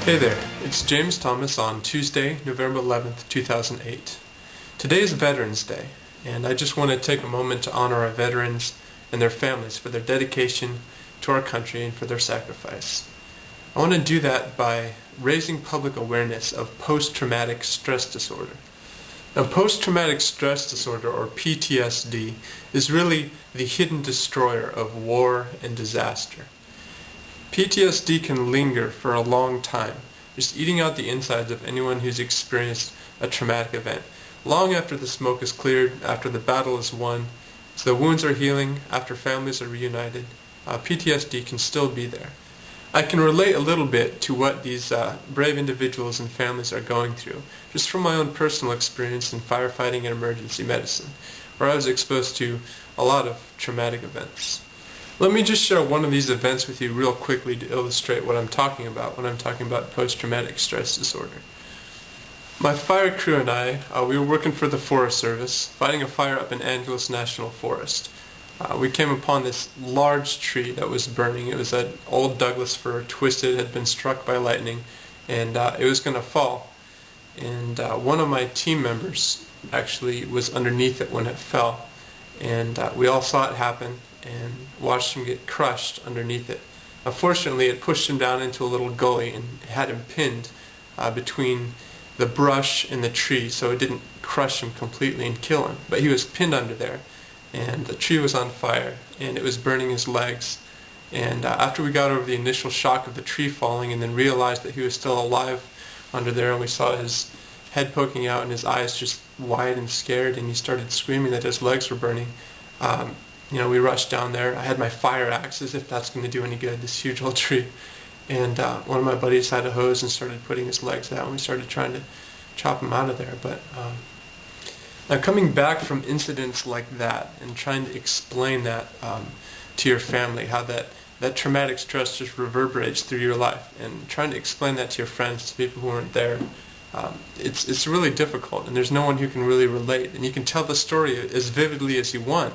Hey there, it's James Thomas on Tuesday, November 11th, 2008. Today is Veterans Day, and I just want to take a moment to honor our veterans and their families for their dedication to our country and for their sacrifice. I want to do that by raising public awareness of post-traumatic stress disorder. Now, post-traumatic stress disorder, or PTSD, is really the hidden destroyer of war and disaster. PTSD can linger for a long time, just eating out the insides of anyone who's experienced a traumatic event. Long after the smoke is cleared, after the battle is won, as the wounds are healing, after families are reunited, PTSD can still be there. I can relate a little bit to what these brave individuals and families are going through, just from my own personal experience in firefighting and emergency medicine, where I was exposed to a lot of traumatic events. Let me just share one of these events with you real quickly to illustrate what I'm talking about when I'm talking about post-traumatic stress disorder. My fire crew and I, we were working for the Forest Service, fighting a fire up in Angeles National Forest. We came upon this large tree that was burning. It was an old Douglas fir, twisted, had been struck by lightning, and it was going to fall. And one of my team members actually was underneath it when it fell. And we all saw it happen and watched him get crushed underneath it. Unfortunately, it pushed him down into a little gully and had him pinned between the brush and the tree, so it didn't crush him completely and kill him. But he was pinned under there, and the tree was on fire, and it was burning his legs. And after we got over the initial shock of the tree falling and then realized that he was still alive under there, and we saw his head poking out and his eyes just wide and scared, and he started screaming that his legs were burning, we rushed down there. I had my fire axe, as if that's going to do any good, this huge old tree. And one of my buddies had a hose and started putting his legs out, and we started trying to chop him out of there. But now, coming back from incidents like that and trying to explain that to your family, how that traumatic stress just reverberates through your life, and trying to explain that to your friends, to people who weren't there, it's really difficult, and there's no one who can really relate. And you can tell the story as vividly as you want,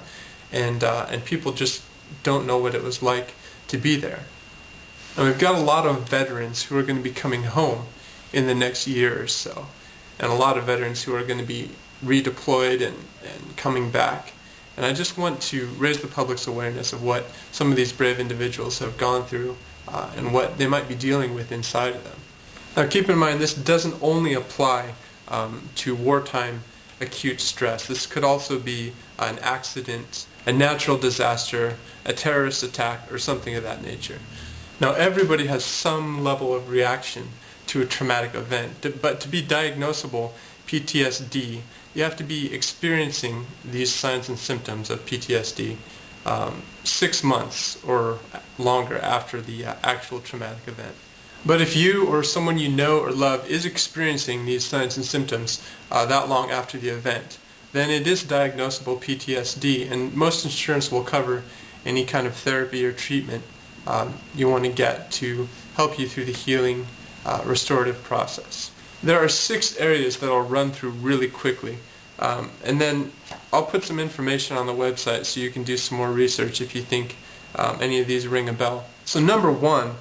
and people just don't know what it was like to be there. And we've got a lot of veterans who are going to be coming home in the next year or so, and a lot of veterans who are going to be redeployed and coming back. And I just want to raise the public's awareness of what some of these brave individuals have gone through and what they might be dealing with inside of them. Now, keep in mind, this doesn't only apply to wartime acute stress. This could also be an accident, a natural disaster, a terrorist attack, or something of that nature. Now, everybody has some level of reaction to a traumatic event, but to be diagnosable PTSD, you have to be experiencing these signs and symptoms of PTSD 6 months or longer after the actual traumatic event. But if you or someone you know or love is experiencing these signs and symptoms that long after the event, then it is diagnosable PTSD, and most insurance will cover any kind of therapy or treatment you want to get to help you through the healing, restorative process. There are 6 areas that I'll run through really quickly, and then I'll put some information on the website so you can do some more research if you think any of these ring a bell. So number 1,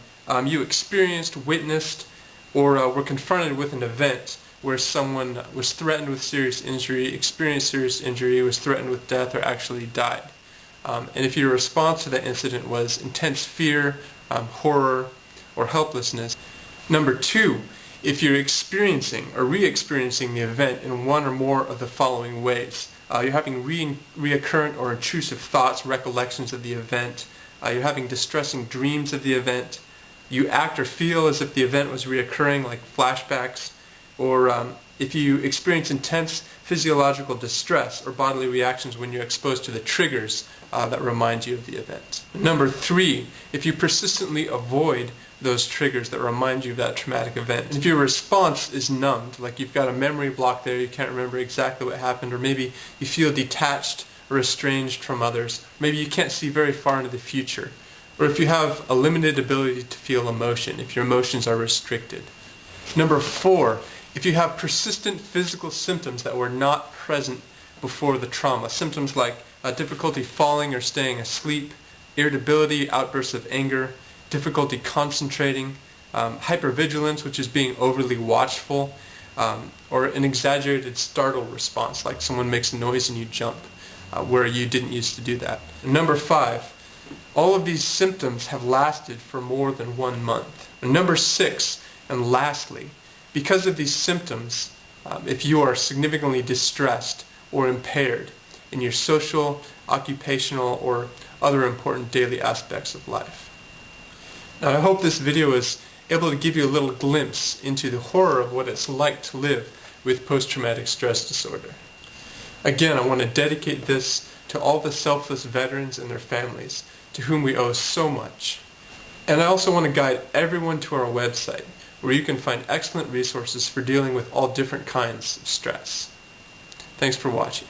you experienced, witnessed, or were confronted with an event where someone was threatened with serious injury, experienced serious injury, was threatened with death, or actually died. And if your response to that incident was intense fear, horror, or helplessness. Number 2, if you're experiencing or re-experiencing the event in one or more of the following ways. You're having reoccurrent or intrusive thoughts, recollections of the event. You're having distressing dreams of the event. You act or feel as if the event was reoccurring, like flashbacks. Or if you experience intense physiological distress or bodily reactions when you're exposed to the triggers that remind you of the event. Number 3, if you persistently avoid those triggers that remind you of that traumatic event. And if your response is numbed, like you've got a memory block there, you can't remember exactly what happened, or maybe you feel detached or estranged from others, maybe you can't see very far into the future, or if you have a limited ability to feel emotion, if your emotions are restricted. Number 4, if you have persistent physical symptoms that were not present before the trauma, symptoms like difficulty falling or staying asleep, irritability, outbursts of anger, difficulty concentrating, hypervigilance, which is being overly watchful, or an exaggerated startle response, like someone makes a noise and you jump, where you didn't used to do that. And number 5, all of these symptoms have lasted for more than 1 month. And number 6, and lastly, because of these symptoms, if you are significantly distressed or impaired in your social, occupational, or other important daily aspects of life. Now, I hope this video is able to give you a little glimpse into the horror of what it's like to live with post-traumatic stress disorder. Again, I want to dedicate this to all the selfless veterans and their families, to whom we owe so much. And I also want to guide everyone to our website, where you can find excellent resources for dealing with all different kinds of stress. Thanks for watching.